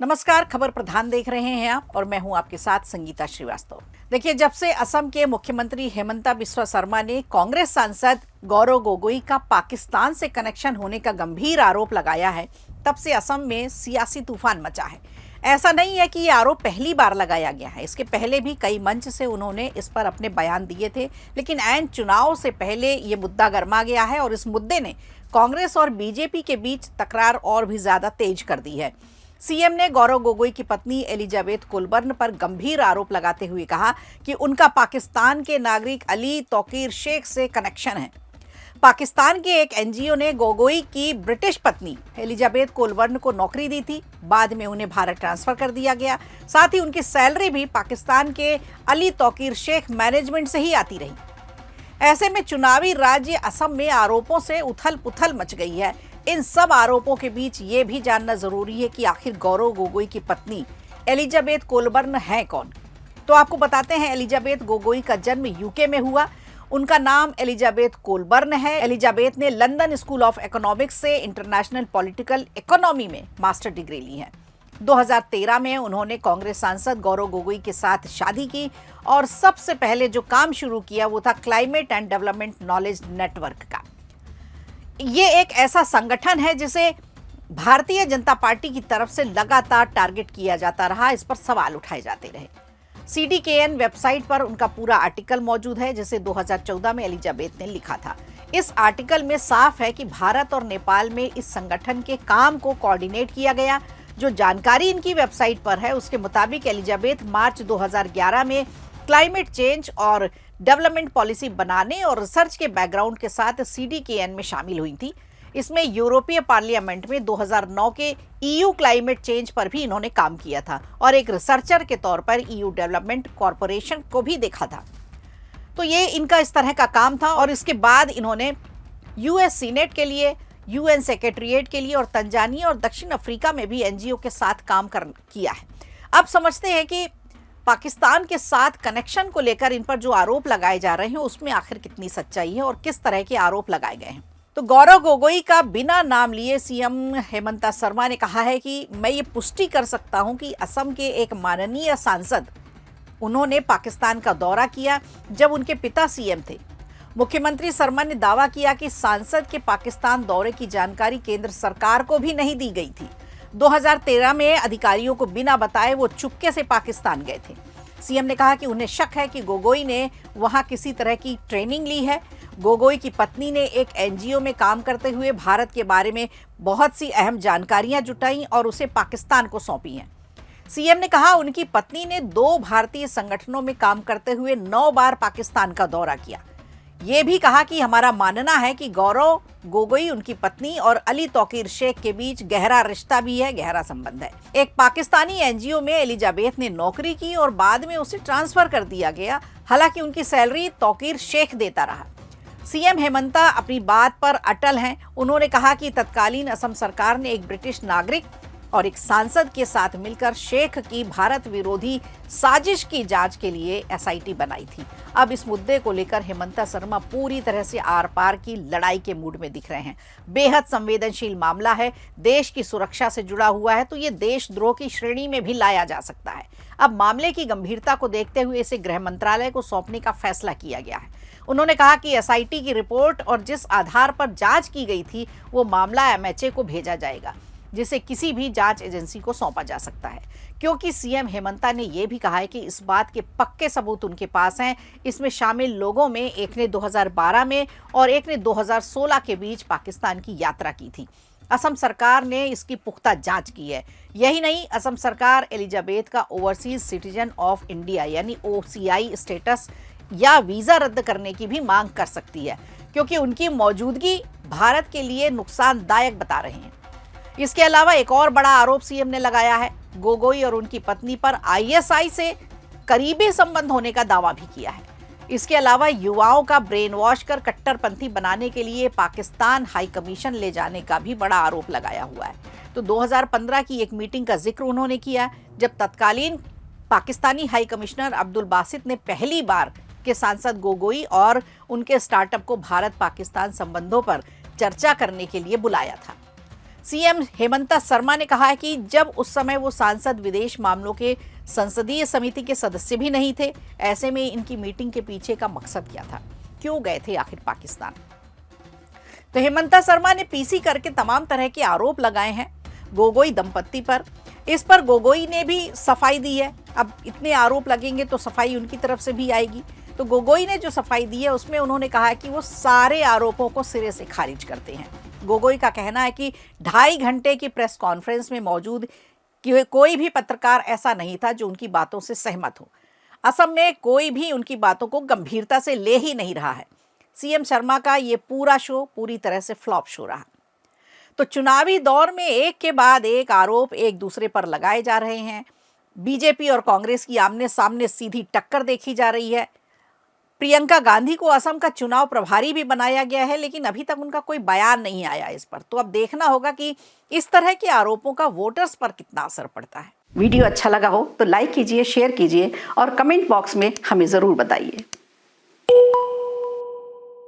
नमस्कार, खबर प्रधान देख रहे हैं आप और मैं हूं आपके साथ संगीता श्रीवास्तव। देखिए, जब से असम के मुख्यमंत्री हेमंता बिस्वा शर्मा ने कांग्रेस सांसद गौरव गोगोई का पाकिस्तान से कनेक्शन होने का गंभीर आरोप लगाया है, तब से असम में सियासी तूफान मचा है। ऐसा नहीं है कि ये आरोप पहली बार लगाया गया है, इसके पहले भी कई मंच से उन्होंने इस पर अपने बयान दिए थे, लेकिन ऐन चुनाव से पहले ये मुद्दा गर्मा गया है और इस मुद्दे ने कांग्रेस और बीजेपी के बीच तकरार और भी ज्यादा तेज कर दी है। सीएम ने गौरव गोगोई की पत्नी एलिजाबेथ कोलबर्न पर गंभीर आरोप लगाते हुए कहा कि उनका पाकिस्तान के नागरिक अली तौकीर शेख से कनेक्शन है। पाकिस्तान के एक एनजीओ ने गोगोई की ब्रिटिश पत्नी एलिजाबेथ कोलबर्न को नौकरी दी थी, बाद में उन्हें भारत ट्रांसफर कर दिया गया। साथ ही उनकी सैलरी भी पाकिस्तान के अली तौकीर शेख मैनेजमेंट से ही आती रही। ऐसे में चुनावी राज्य असम में आरोपों से उथल पुथल मच गई है। इन सब आरोपों के बीच ये भी जानना जरूरी है कि आखिर गौरव गोगोई की पत्नी एलिजाबेथ कोलबर्न है कौन। तो आपको बताते हैं, एलिजाबेथ गोगोई का जन्म यूके में हुआ। उनका नाम एलिजाबेथ कोलबर्न है। एलिजाबेथ ने लंदन स्कूल ऑफ इकोनॉमिक्स से इंटरनेशनल पॉलिटिकल इकोनॉमी में मास्टर डिग्री ली है। 2013 में उन्होंने कांग्रेस सांसद गौरव गोगोई के साथ शादी की और सबसे पहले जो काम शुरू किया वो था climate and development knowledge network का। ये एक ऐसा संगठन है जिसे भारतीय जनता पार्टी की तरफ से लगातार टारगेट किया जाता रहा, इस पर सवाल उठाए जाते रहे। CDKN वेबसाइट पर उनका पूरा आर्टिकल मौजूद है, जिसे 2014 में एलिजाबेथ ने लिखा था। इस आर्टिकल में साफ है कि भारत और नेपाल में इस संगठन के काम को कोऑर्डिनेट किया गया। जो जानकारी इनकी वेबसाइट पर है उसके मुताबिक एलिजाबेथ मार्च 2011 में क्लाइमेट चेंज और डेवलपमेंट पॉलिसी बनाने और रिसर्च के बैकग्राउंड के साथ CDKN में शामिल हुई थी। इसमें यूरोपीय पार्लियामेंट में 2009 के EU क्लाइमेट चेंज पर भी इन्होंने काम किया था और एक रिसर्चर के तौर पर EU डेवलपमेंट कॉरपोरेशन को भी देखा था। तो ये इनका इस तरह का काम था और इसके बाद इन्होंने US सीनेट के लिए, UN सेक्रेटरीट के लिए और तंजानिया और दक्षिण अफ्रीका में भी NGO के साथ काम किया है। अब समझते हैं कि पाकिस्तान के साथ कनेक्शन को लेकर इन पर जो आरोप लगाए जा रहे हैं उसमें आखिर कितनी सच्चाई है और किस तरह के आरोप लगाए गए हैं। तो गौरव गोगोई का बिना नाम लिए सीएम हेमंता शर्मा ने कहा है कि मैं ये पुष्टि कर सकता हूं कि असम के एक माननीय सांसद, उन्होंने पाकिस्तान का दौरा किया जब उनके पिता सीएम थे। मुख्यमंत्री शर्मा ने दावा किया कि सांसद के पाकिस्तान दौरे की जानकारी केंद्र सरकार को भी नहीं दी गई थी। 2013 में अधिकारियों को बिना बताए वो चुपके से पाकिस्तान गए थे। सीएम ने कहा कि उन्हें शक है कि गोगोई ने वहां किसी तरह की ट्रेनिंग ली है। गोगोई की पत्नी ने एक NGO में काम करते हुए भारत के बारे में बहुत सी अहम जानकारियां जुटाई और उसे पाकिस्तान को सौंपी हैं। सीएम ने कहा उनकी पत्नी ने 2 भारतीय संगठनों में काम करते हुए 9 बार पाकिस्तान का दौरा किया। ये भी कहा कि हमारा मानना है कि गौरव गोगोई, उनकी पत्नी और अली तौकीर शेख के बीच गहरा रिश्ता भी है, गहरा संबंध है। एक पाकिस्तानी NGO में एलिजाबेथ ने नौकरी की और बाद में उसे ट्रांसफर कर दिया गया, हालांकि उनकी सैलरी तौकीर शेख देता रहा। सीएम हेमंता अपनी बात पर अटल हैं। उन्होंने कहा कि तत्कालीन असम सरकार ने एक ब्रिटिश नागरिक और एक सांसद के साथ मिलकर शेख की भारत विरोधी साजिश की जांच के लिए SIT बनाई थी। अब इस मुद्दे को लेकर हेमंता शर्मा पूरी तरह से आर पार की लड़ाई के मूड में दिख रहे हैं। बेहद संवेदनशील मामला है, देश की सुरक्षा से जुड़ा हुआ है, तो ये देशद्रोह की श्रेणी में भी लाया जा सकता है। अब मामले की गंभीरता को देखते हुए इसे गृह मंत्रालय को सौंपने का फैसला किया गया है। उन्होंने कहा कि SIT की रिपोर्ट और जिस आधार पर जांच की गई थी वो मामला MHA को भेजा जाएगा, जिसे किसी भी जांच एजेंसी को सौंपा जा सकता है। क्योंकि सीएम हेमंता ने यह भी कहा है कि इस बात के पक्के सबूत उनके पास हैं। इसमें शामिल लोगों में एक ने 2012 में और एक ने 2016 के बीच पाकिस्तान की यात्रा की थी। असम सरकार ने इसकी पुख्ता जांच की है। यही नहीं, असम सरकार एलिजाबेथ का ओवरसीज सिटीजन ऑफ इंडिया यानी OCI स्टेटस या वीजा रद्द करने की भी मांग कर सकती है, क्योंकि उनकी मौजूदगी भारत के लिए नुकसानदायक बता रहे हैं। इसके अलावा एक और बड़ा आरोप सीएम ने लगाया है। गोगोई और उनकी पत्नी पर ISI से करीबी संबंध होने का दावा भी किया है। इसके अलावा युवाओं का ब्रेन वॉश कर कट्टरपंथी बनाने के लिए पाकिस्तान हाई कमीशन ले जाने का भी बड़ा आरोप लगाया हुआ है। तो 2015 की एक मीटिंग का जिक्र उन्होंने किया, जब तत्कालीन पाकिस्तानी हाई कमिश्नर अब्दुल बासित ने पहली बार के सांसद गोगोई और उनके स्टार्टअप को भारत पाकिस्तान संबंधों पर चर्चा करने के लिए बुलाया था। सीएम हेमंता शर्मा ने कहा है कि जब उस समय वो सांसद विदेश मामलों के संसदीय समिति के सदस्य भी नहीं थे, ऐसे में इनकी मीटिंग के पीछे का मकसद क्या था, क्यों गए थे आखिर पाकिस्तान। तो हेमंता शर्मा ने पीसी करके तमाम तरह के आरोप लगाए हैं गोगोई दंपत्ति पर। इस पर गोगोई ने भी सफाई दी है। अब इतने आरोप लगेंगे तो सफाई उनकी तरफ से भी आएगी। तो गोगोई ने जो सफाई दी है उसमें उन्होंने कहा है कि वो सारे आरोपों को सिरे से खारिज करते हैं। गोगोई का कहना है कि 2.5 घंटे की प्रेस कॉन्फ्रेंस में मौजूद कोई भी पत्रकार ऐसा नहीं था जो उनकी बातों से सहमत हो। असम में कोई भी उनकी बातों को गंभीरता से ले ही नहीं रहा है। सीएम शर्मा का ये पूरा शो पूरी तरह से फ्लॉप शो रहा। तो चुनावी दौर में एक के बाद एक आरोप एक दूसरे पर लगाए जा रहे हैं। बीजेपी और कांग्रेस की आमने सामने सीधी टक्कर देखी जा रही है। प्रियंका गांधी को असम का चुनाव प्रभारी भी बनाया गया है, लेकिन अभी तक उनका कोई बयान नहीं आया इस पर। तो अब देखना होगा कि इस तरह के आरोपों का वोटर्स पर कितना असर पड़ता है। वीडियो अच्छा लगा हो तो लाइक कीजिए, शेयर कीजिए और कमेंट बॉक्स में हमें जरूर बताइए।